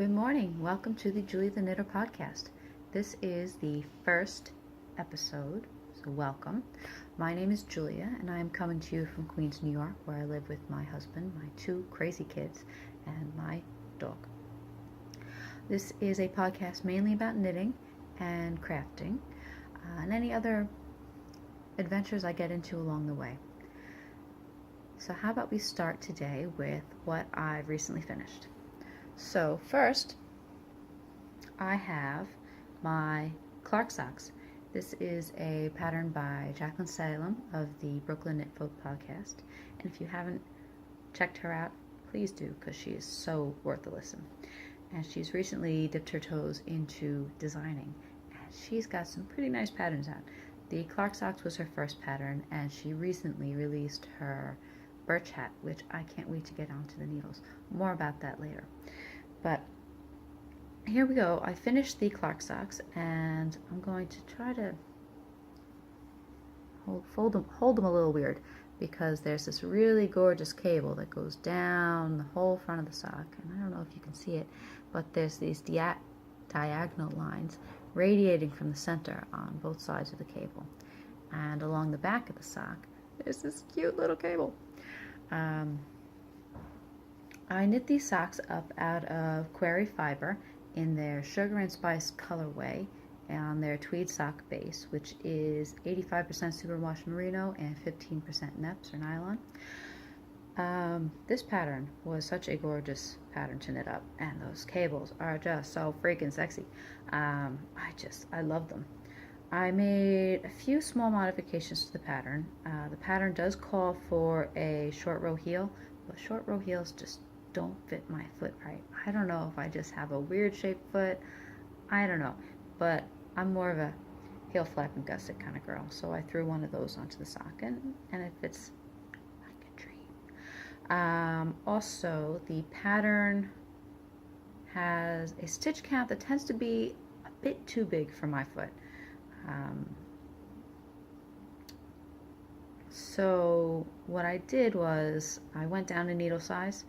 Good morning. Welcome to the Julia the Knitter podcast. This is the first episode, so welcome. My name is Julia, and I am coming to you from Queens, New York, where I live with my husband, my two crazy kids, and my dog. This is a podcast mainly about knitting and crafting, and any other adventures I get into along the way. So how about we start today with what I've recently finished. So first, I have my Clark socks. This is a pattern by Jaclyn Salem of the Brooklyn Knit Folk podcast. And if you haven't checked her out, please do, because she is so worth a listen. And she's recently dipped her toes into designing. And she's got some pretty nice patterns out. The Clark socks was her first pattern, and she recently released her birch hat, which I can't wait to get onto the needles. More about that later. But here we go. I finished the Clark socks, and I'm going to try to hold them a little weird, because there's this really gorgeous cable that goes down the whole front of the sock, and I don't know if you can see it, but there's these diagonal lines radiating from the center on both sides of the cable, and along the back of the sock there's this cute little cable. I knit these socks up out of Queare Fibre in their Sugar and Spice colorway on their Tweed sock base, which is 85% superwash merino and 15% neps or nylon. This pattern was such a gorgeous pattern to knit up, and those cables are just so freaking sexy. I love them. I made a few small modifications to the pattern. The pattern does call for a short row heel, but short row heels just don't fit my foot right. I don't know if I just have a weird shaped foot. I don't know, but I'm more of a heel flap and gusset kind of girl, so I threw one of those onto the sock, and it fits like a dream. Also, the pattern has a stitch count that tends to be a bit too big for my foot. So what I did was I went down to needle size.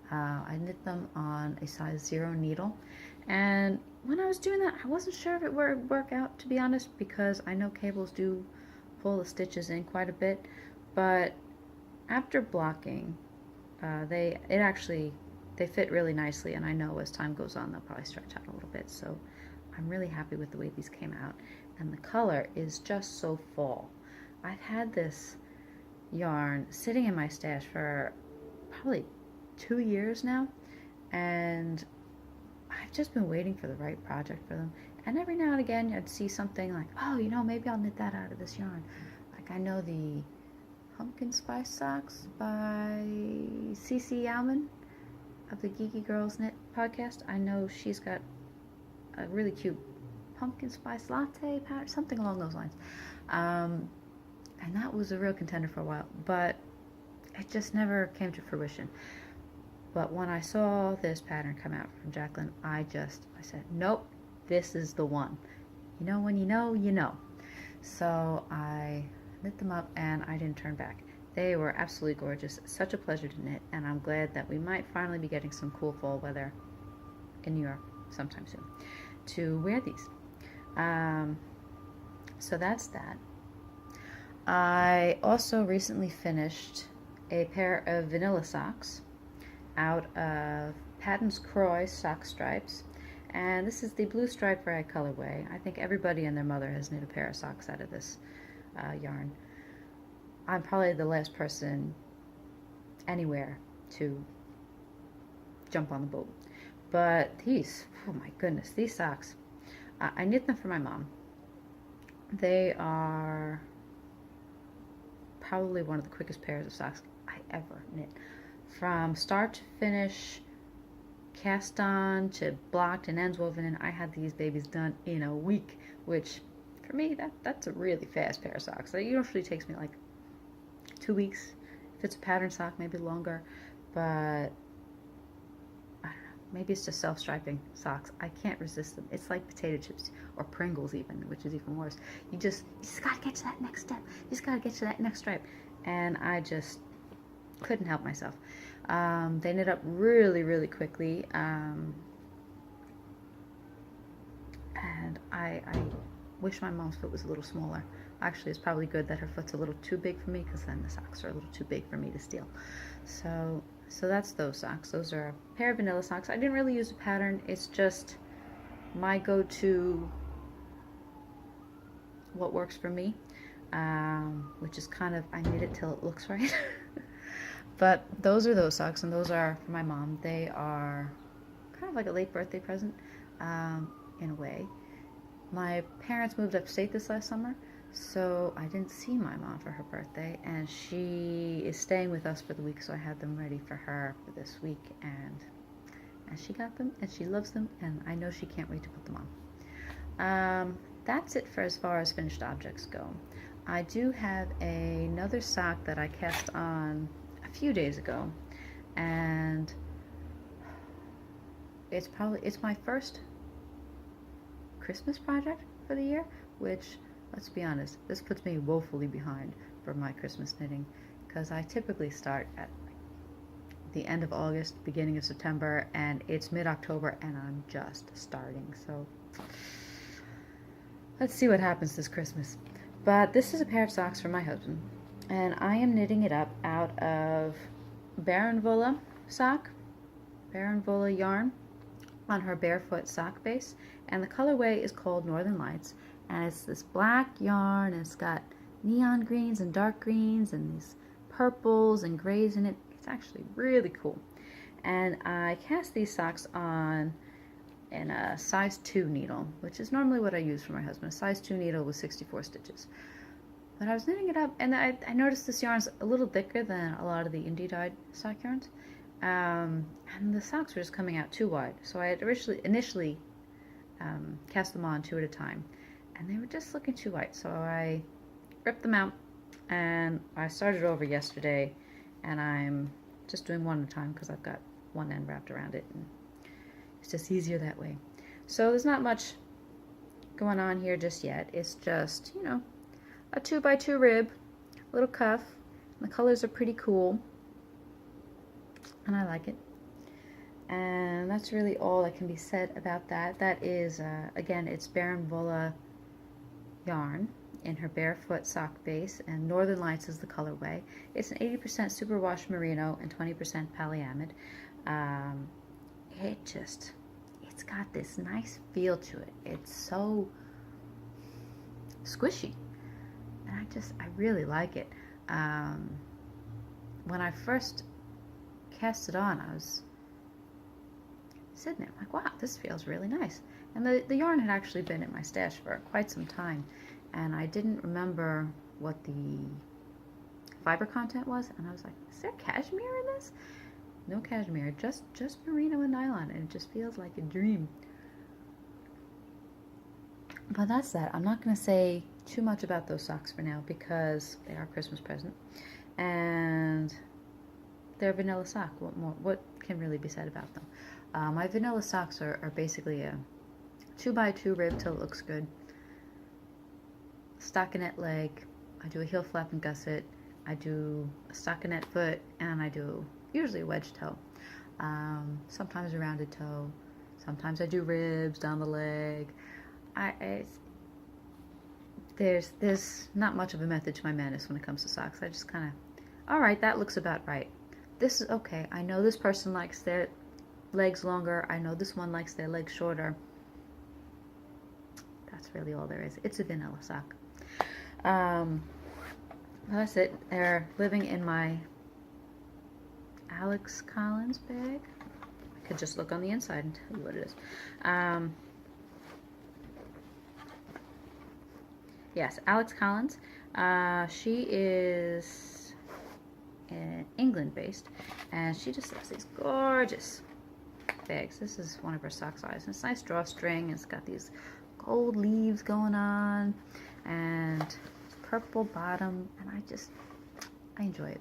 I knit them on a size 0 needle, and when I was doing that, I wasn't sure if it would work out, to be honest, because I know cables do pull the stitches in quite a bit, but after blocking, they fit really nicely, and I know as time goes on they'll probably stretch out a little bit, so I'm really happy with the way these came out, and the color is just so fall. I've had this yarn sitting in my stash for probably 2 years now, and I've just been waiting for the right project for them, and every now and again I'd see something like, oh, maybe I'll knit that out of this yarn. Like, I know the Pumpkin Spice Socks by Cece Alman of the Geeky Girls Knit podcast. I know she's got a really cute pumpkin spice latte pattern, something along those lines, and that was a real contender for a while, but it just never came to fruition. But when I saw this pattern come out from Jaclyn, I said, nope, this is the one. When you know. So I knit them up, and I didn't turn back. They were absolutely gorgeous. Such a pleasure to knit, and I'm glad that we might finally be getting some cool fall weather in New York sometime soon to wear these. So that's that. I also recently finished a pair of vanilla socks out of Patons Kroy sock stripes, and this is the blue stripe rag colorway. I think everybody and their mother has knit a pair of socks out of this yarn. I'm probably the last person anywhere to jump on the boat, but these, oh my goodness, these socks, I knit them for my mom. They are probably one of the quickest pairs of socks I ever knit. From start to finish, cast on to blocked and ends woven in, I had these babies done in a week, which for me, that's a really fast pair of socks. It usually takes me like 2 weeks. If it's a pattern sock, maybe longer, but I don't know, maybe it's just self-striping socks. I can't resist them. It's like potato chips or Pringles even, which is even worse. You just gotta get to that next step. You just gotta get to that next stripe, and I just couldn't help myself. They knit up really, really quickly. I wish my mom's foot was a little smaller. Actually, it's probably good that her foot's a little too big for me, because then the socks are a little too big for me to steal. So that's those socks. Those are a pair of vanilla socks. I didn't really use a pattern. It's just my go-to, what works for me, which is kind of, I knit it till it looks right. But those are those socks, and those are for my mom. They are kind of like a late birthday present, in a way. My parents moved upstate this last summer, so I didn't see my mom for her birthday, and she is staying with us for the week, so I had them ready for her for this week, and she got them, and she loves them, and I know she can't wait to put them on. That's it for as far as finished objects go. I do have another sock that I cast on a few days ago, and it's my first Christmas project for the year, which, let's be honest, this puts me woefully behind for my Christmas knitting, because I typically start at the end of August, beginning of September, and it's mid-October and I'm just starting. So let's see what happens this Christmas. But this is a pair of socks for my husband, and I am knitting it up out of Baerenwolle sock, Baerenwolle yarn, on her BAERfoot sock base, and the colorway is called Northern Lights, and it's this black yarn, and it's got neon greens and dark greens and these purples and grays in it. It's actually really cool. And I cast these socks on in a size 2 needle, which is normally what I use for my husband, a size 2 needle with 64 stitches. But I was knitting it up, and I noticed this yarn's a little thicker than a lot of the indie dyed sock yarns. And the socks were just coming out too wide, so I had initially cast them on 2 at a time, and they were just looking too wide, so I ripped them out, and I started over yesterday, and I'm just doing one at a time because I've got one end wrapped around it, and it's just easier that way. So there's not much going on here just yet. It's just, you know, a 2x2 rib, little cuff, and the colors are pretty cool, and I like it. And that's really all that can be said about that. That is, again, it's Baerenwolle yarn in her BAERfoot sock base, and Northern Lights is the colorway. It's an 80% superwash merino and 20% polyamide. It's got this nice feel to it. It's so squishy, and I really like it. When I first cast it on, I was sitting there like, wow, this feels really nice. And the yarn had actually been in my stash for quite some time, and I didn't remember what the fiber content was, and I was like, is there cashmere in this? No cashmere, just merino and nylon, and it just feels like a dream. But that's that. I'm not going to say too much about those socks for now, because they are a Christmas present, and they're vanilla sock. What can really be said about them? My vanilla socks are basically a 2x2 rib till it looks good, stockinette leg, I do a heel flap and gusset, I do a stockinette foot, and I do usually a wedge toe, sometimes a rounded toe, sometimes I do ribs down the leg. There's not much of a method to my madness when it comes to socks. I just kind of, all right, that looks about right. This is okay. I know this person likes their legs longer. I know this one likes their legs shorter. That's really all there is. It's a vanilla sock. That's it. They're living in my Alex Collins bag. I could just look on the inside and tell you what it is. Yes, Alex Collins. She is England based, and she just has these gorgeous bags. This is one of her sock sizes. It's a nice drawstring. It's got these gold leaves going on, and purple bottom, and I enjoy it.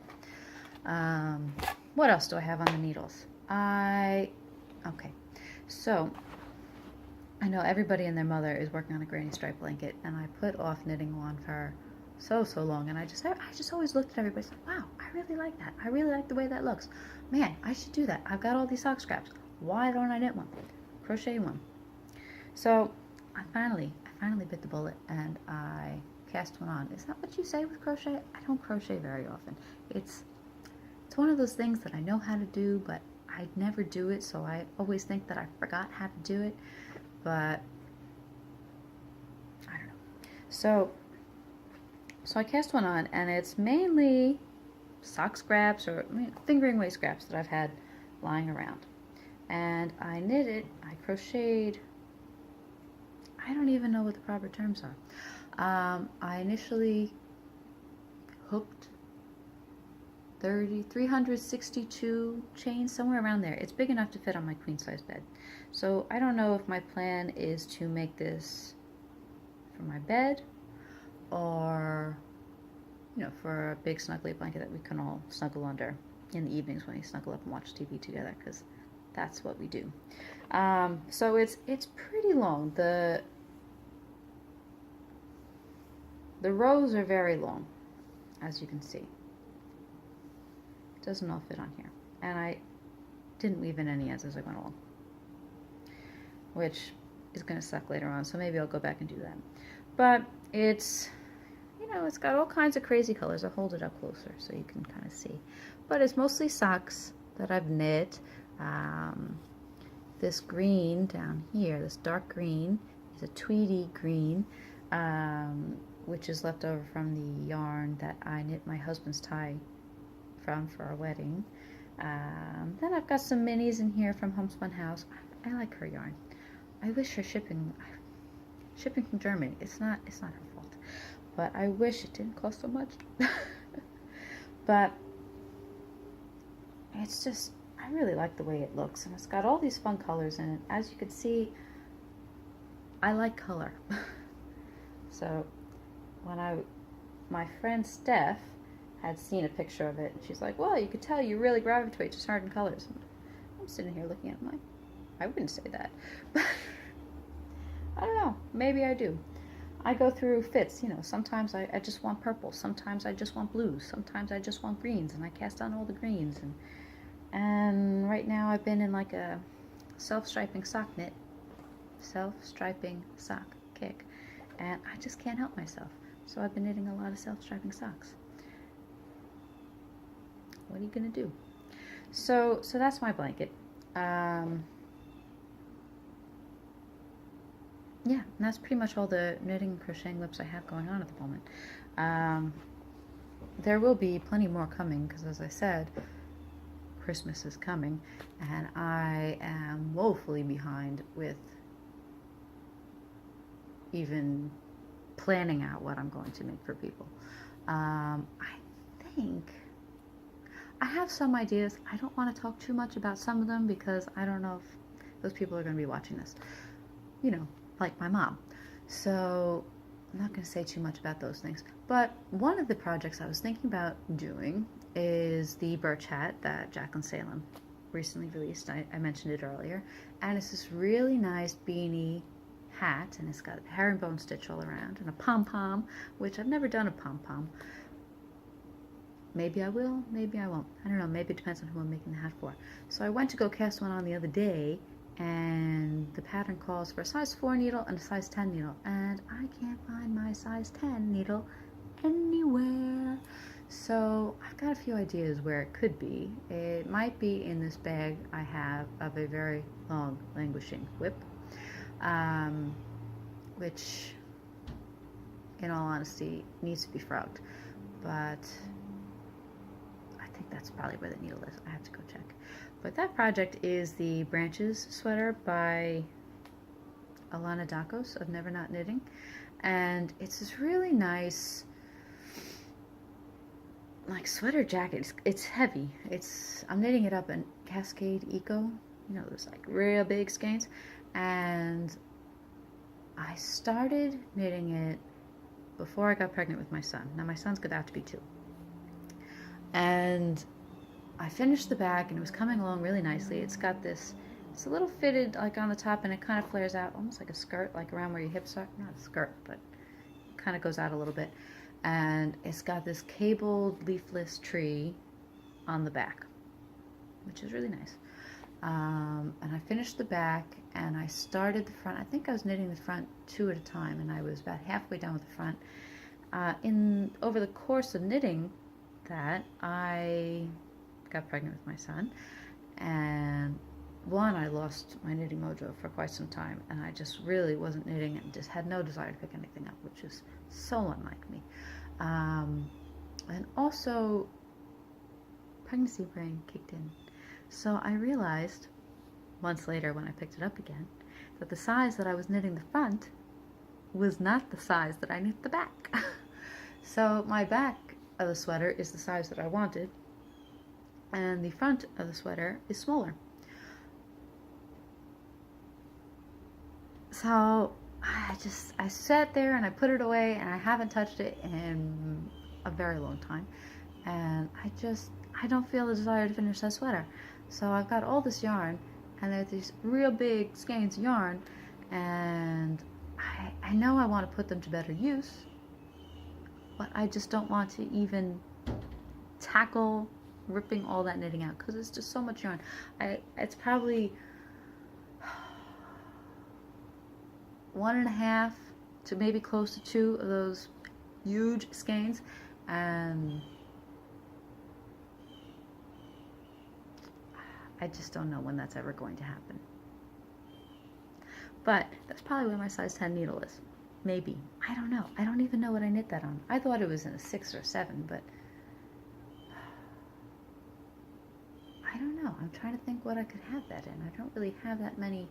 What else do I have on the needles? Okay, so I know everybody and their mother is working on a granny stripe blanket, and I put off knitting one for so long, and I just always looked at everybody and said, wow, I really like that. I really like the way that looks. Man, I should do that. I've got all these sock scraps. Why don't I knit one? Crochet one. So I finally bit the bullet and I cast one on. Is that what you say with crochet? I don't crochet very often. It's one of those things that I know how to do, but I never do it, so I always think that I forgot how to do it, but I don't know. So I cast one on, and it's mainly sock scraps or fingering weight scraps that I've had lying around. And I knit it, I crocheted, I don't even know what the proper terms are. I initially hooked 362 chains, somewhere around there. It's big enough to fit on my queen size bed. So I don't know if my plan is to make this for my bed or, you know, for a big snuggly blanket that we can all snuggle under in the evenings when we snuggle up and watch TV together, because that's what we do. So it's pretty long. The rows are very long, as you can see. It doesn't all fit on here. And I didn't weave in any ends as I went along, which is going to suck later on, so maybe I'll go back and do that. But it's, you know, it's got all kinds of crazy colors. I'll hold it up closer so you can kind of see. But it's mostly socks that I've knit. This green down here, this dark green, is a tweedy green, which is left over from the yarn that I knit my husband's tie from for our wedding. Then I've got some minis in here from Homespun House. I like her yarn. I wish her shipping from Germany. It's not her fault, but I wish it didn't cost so much. But it's just, I really like the way it looks, and it's got all these fun colors in it. As you can see, I like color. So when my friend Steph had seen a picture of it, and she's like, well, you could tell you really gravitate to certain colors. And I'm sitting here looking at it, I'm like, I wouldn't say that. But I don't know, maybe I do. I go through fits, you know, sometimes I just want purple, sometimes I just want blues, sometimes I just want greens, and I cast on all the greens. And right now I've been in like a self-striping sock kick, and I just can't help myself. So I've been knitting a lot of self-striping socks. What are you gonna do? So that's my blanket. Yeah, and that's pretty much all the knitting and crocheting whips I have going on at the moment. There will be plenty more coming, because as I said, Christmas is coming, and I am woefully behind with even planning out what I'm going to make for people. I think I have some ideas. I don't want to talk too much about some of them, because I don't know if those people are going to be watching this. You know, like my mom. So I'm not going to say too much about those things. But one of the projects I was thinking about doing is the birch hat that Jaclyn Salem recently released. I mentioned it earlier. And it's this really nice beanie hat, and it's got herringbone stitch all around, and a pom-pom, which I've never done a pom-pom. Maybe I will, maybe I won't. I don't know, maybe it depends on who I'm making the hat for. So I went to go cast one on the other day, and the pattern calls for a size 4 needle and a size 10 needle, and I can't find my size 10 needle anywhere. So I've got a few ideas where it could be. It might be in this bag I have of a very long languishing whip, which in all honesty needs to be frogged, but I think that's probably where the needle is. I have to go check. But that project is the Branches sweater by Alana Dakos of Never Not Knitting, and it's this really nice like sweater jacket. It's heavy. I'm knitting it up in Cascade Eco, you know, those like real big skeins, and I started knitting it before I got pregnant with my son. Now my son's about to be 2, and I finished the back, and it was coming along really nicely. It's got this, it's a little fitted like on the top, and it kind of flares out almost like a skirt, like around where your hips are. Not a skirt, but it kind of goes out a little bit. And it's got this cabled leafless tree on the back, which is really nice. And I finished the back, and I started the front. I think I was knitting the front 2 at a time, and I was about halfway done with the front. Over the course of knitting that, I got pregnant with my son, and I lost my knitting mojo for quite some time, and I just really wasn't knitting and just had no desire to pick anything up, which is so unlike me. And also, pregnancy brain kicked in. So I realized, months later when I picked it up again, that the size that I was knitting the front was not the size that I knit the back. So my back of the sweater is the size that I wanted, and the front of the sweater is smaller. So I sat there and I put it away, and I haven't touched it in a very long time, and I don't feel the desire to finish that sweater. So I've got all this yarn, and there's these real big skeins of yarn, and I know I want to put them to better use, but I just don't want to even tackle ripping all that knitting out, because it's just so much yarn. It's probably 1.5 to maybe close to 2 of those huge skeins, and I just don't know when that's ever going to happen. But that's probably where my size 10 needle is. Maybe. I don't know. I don't even know what I knit that on. I thought it was in a 6 or 7, but I don't know. I'm trying to think what I could have that in. I don't really have that many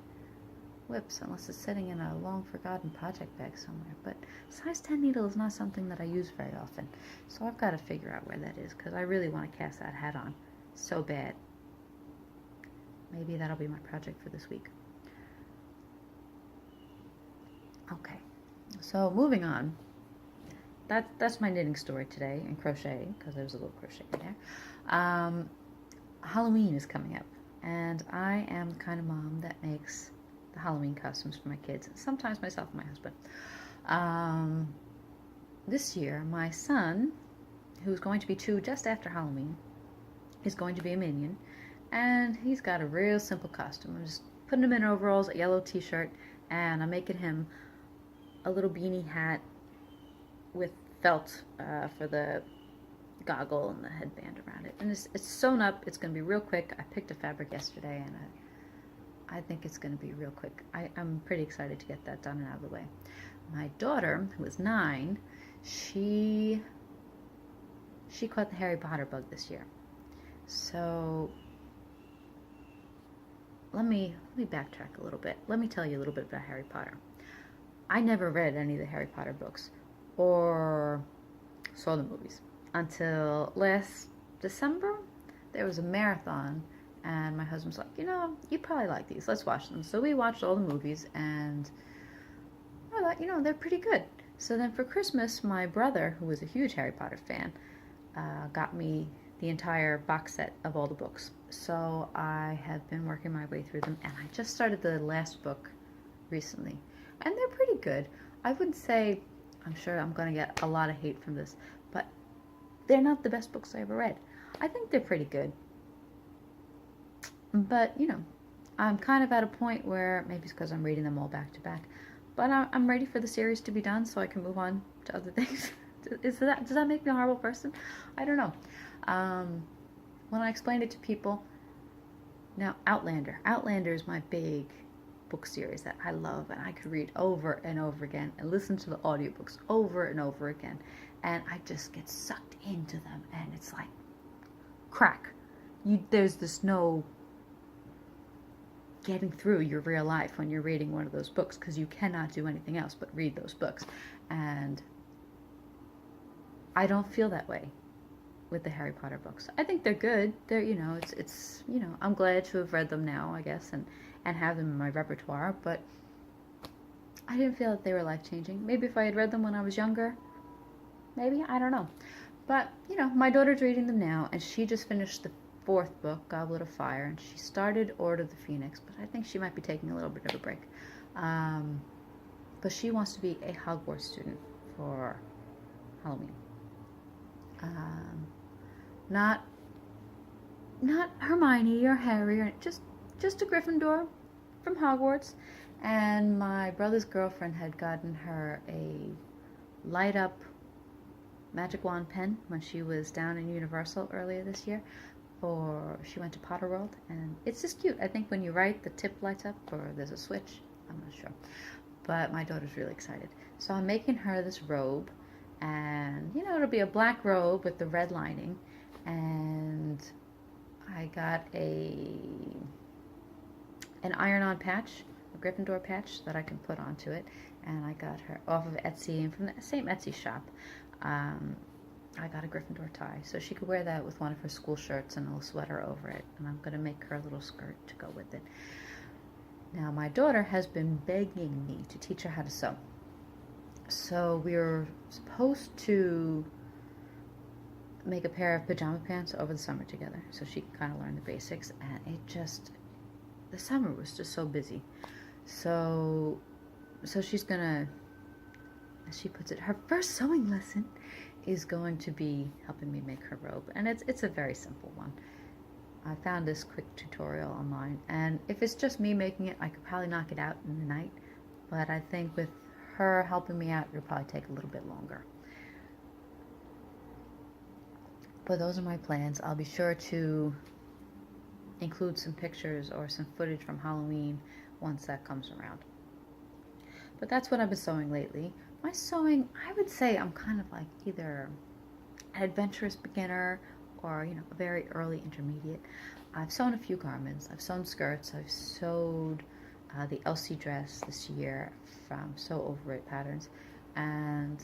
whips unless it's sitting in a long forgotten project bag somewhere. But size 10 needle is not something that I use very often. So I've got to figure out where that is, because I really want to cast that hat on so bad. Maybe that'll be my project for this week. Okay, so moving on. That's my knitting story today, and crochet, because there was a little crochet in there. Halloween is coming up, and I am the kind of mom that makes the Halloween costumes for my kids, sometimes myself and my husband. This year, my son, who's going to be 2 just after Halloween, is going to be a minion, and he's got a real simple costume. I'm just putting him in overalls, a yellow t-shirt, and I'm making him a little beanie hat with felt for the goggle and the headband around it. And it's sewn up. It's going to be real quick. I picked a fabric yesterday, and I think it's going to be real quick. I'm pretty excited to get that done and out of the way. My daughter, who is 9, she caught the Harry Potter bug this year. So let me backtrack a little bit. Let me tell you a little bit about Harry Potter. I never read any of the Harry Potter books or saw the movies until last December. There was a marathon, and my husband's like, you'd probably like these. Let's watch them. So we watched all the movies, and I thought, they're pretty good. So then for Christmas, my brother, who was a huge Harry Potter fan, got me the entire box set of all the books. So I have been working my way through them, and I just started the last book recently. And they're pretty good. I wouldn't say, I'm sure I'm going to get a lot of hate from this, but they're not the best books I ever read. I think they're pretty good. But, I'm kind of at a point where, maybe it's because I'm reading them all back to back, but I'm ready for the series to be done so I can move on to other things. Does that make me a horrible person? I don't know. When I explained it to people, now Outlander is my big book series that I love, and I could read over and over again and listen to the audiobooks over and over again, and I just get sucked into them, and it's like crack. There's this no getting through your real life when you're reading one of those books, because you cannot do anything else but read those books. And I don't feel that way with the Harry Potter books. I think they're good. They're, it's I'm glad to have read them now, I guess, and have them in my repertoire, but I didn't feel that they were life-changing. Maybe if I had read them when I was younger, maybe, I don't know. But, my daughter's reading them now, and she just finished the 4th book, Goblet of Fire, and she started Order of the Phoenix, but I think she might be taking a little bit of a break. But she wants to be a Hogwarts student for Halloween. Not Hermione or Harry, or just just a Gryffindor from Hogwarts. And my brother's girlfriend had gotten her a light up magic wand pen when she was down in Universal earlier this year. Or she went to Potter World, and it's just cute. I think when you write, the tip lights up, or there's a switch. I'm not sure. But my daughter's really excited. So I'm making her this robe, and you know, it'll be a black robe with the red lining. And I got an iron-on patch, a Gryffindor patch that I can put onto it. And I got her off of Etsy, and from the same Etsy shop. I got a Gryffindor tie, so she could wear that with one of her school shirts and a little sweater over it. And I'm going to make her a little skirt to go with it. Now, my daughter has been begging me to teach her how to sew. So we were supposed to make a pair of pajama pants over the summer together, so she can kind of learn the basics. And the summer was just so busy. So she's going to, as she puts it, her first sewing lesson is going to be helping me make her robe, and it's a very simple one. I found this quick tutorial online, and if it's just me making it, I could probably knock it out in the night, but I think with her helping me out, it'll probably take a little bit longer. But those are my plans. I'll be sure to include some pictures or some footage from Halloween once that comes around. But that's what I've been sewing lately. My sewing, I would say I'm kind of like either an adventurous beginner or, you know, a very early intermediate. I've sewn a few garments. I've sewn skirts. I've sewed the Elsie dress this year from Sew Over It Patterns. And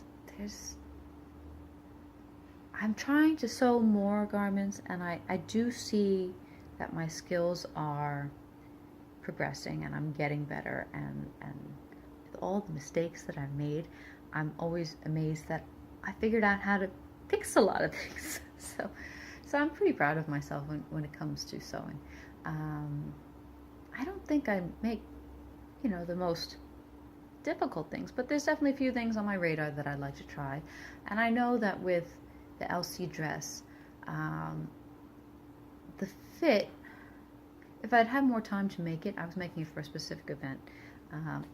I'm trying to sew more garments, and I do see that my skills are progressing and I'm getting better, and with all the mistakes that I've made, I'm always amazed that I figured out how to fix a lot of things. So I'm pretty proud of myself when it comes to sewing. I don't think I make, you know, the most difficult things, but there's definitely a few things on my radar that I'd like to try. And I know that with the LC dress, the fit, if I'd had more time to make it, I was making it for a specific event,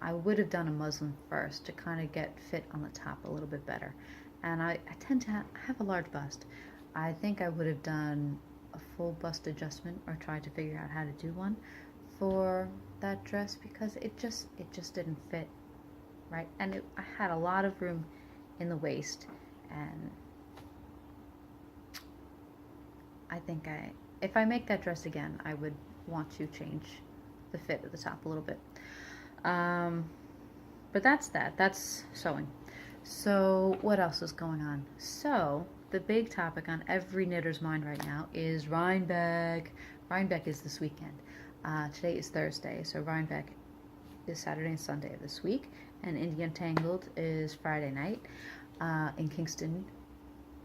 I would have done a muslin first to kind of get fit on the top a little bit better. And I tend to have a large bust. I think I would have done a full bust adjustment or tried to figure out how to do one for that dress, because it just didn't fit right. And I had a lot of room in the waist, and I think if I make that dress again, I would want to change the fit at the top a little bit. But that's sewing. So what else is going on? So the big topic on every knitter's mind right now is Rhinebeck. Rhinebeck is this weekend. Today is Thursday, so Rhinebeck is Saturday and Sunday of this week, and Indian Tangled is Friday night in Kingston.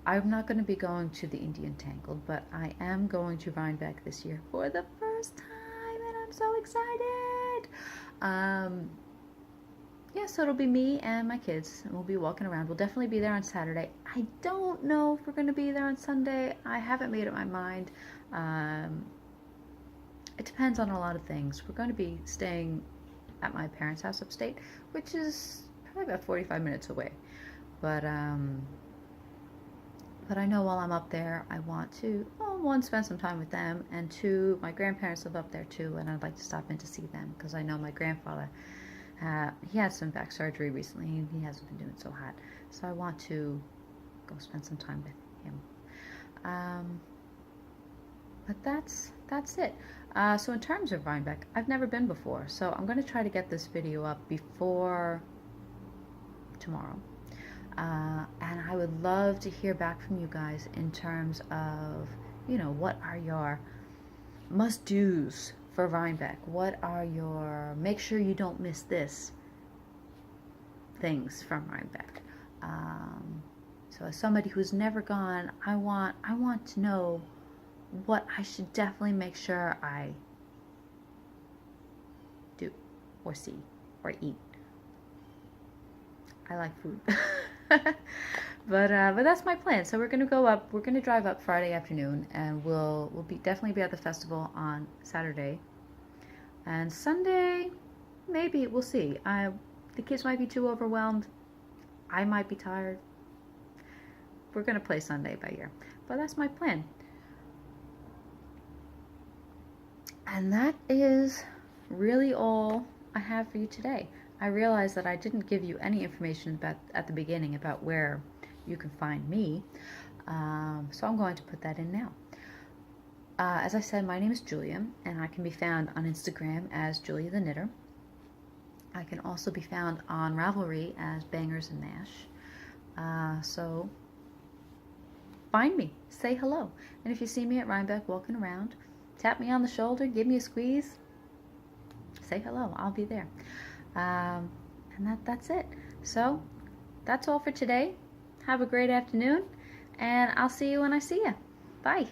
I'm not going to be going to the Indian Tangled, but I am going to Rhinebeck this year for the first time, and I'm so excited. Yeah, so it'll be me and my kids, and we'll be walking around. We'll definitely be there on Saturday. I don't know if we're going to be there on Sunday. I haven't made up my mind. It depends on a lot of things. We're going to be staying at my parents' house upstate, which is probably about 45 minutes away. But I know while I'm up there, I want to, well, one, spend some time with them, and two, my grandparents live up there too, and I'd like to stop in to see them, because I know my grandfather, he had some back surgery recently, and he hasn't been doing so hot. So I want to go spend some time with him. But that's it. So in terms of Rhinebeck, I've never been before, so I'm going to try to get this video up before tomorrow. And I would love to hear back from you guys in terms of, you know, what are your must-dos for Rhinebeck? What are your make sure you don't miss this things from Rhinebeck? So as somebody who's never gone, I want to know what I should definitely make sure I do or see or eat. I like food. But that's my plan. So we're gonna go up. We're gonna drive up Friday afternoon, and we'll definitely be at the festival on Saturday. And Sunday, maybe, we'll see. The kids might be too overwhelmed. I might be tired. We're going to play Sunday by ear. But that's my plan. And that is really all I have for you today. I realize that I didn't give you any information at the beginning about where you can find me. So I'm going to put that in now. As I said, my name is Julia, and I can be found on Instagram as Julia the Knitter. I can also be found on Ravelry as Bangers and Mash. So find me, say hello. And if you see me at Rhinebeck walking around, tap me on the shoulder, give me a squeeze, say hello, I'll be there. And that's it. So that's all for today. Have a great afternoon, and I'll see you when I see you. Bye.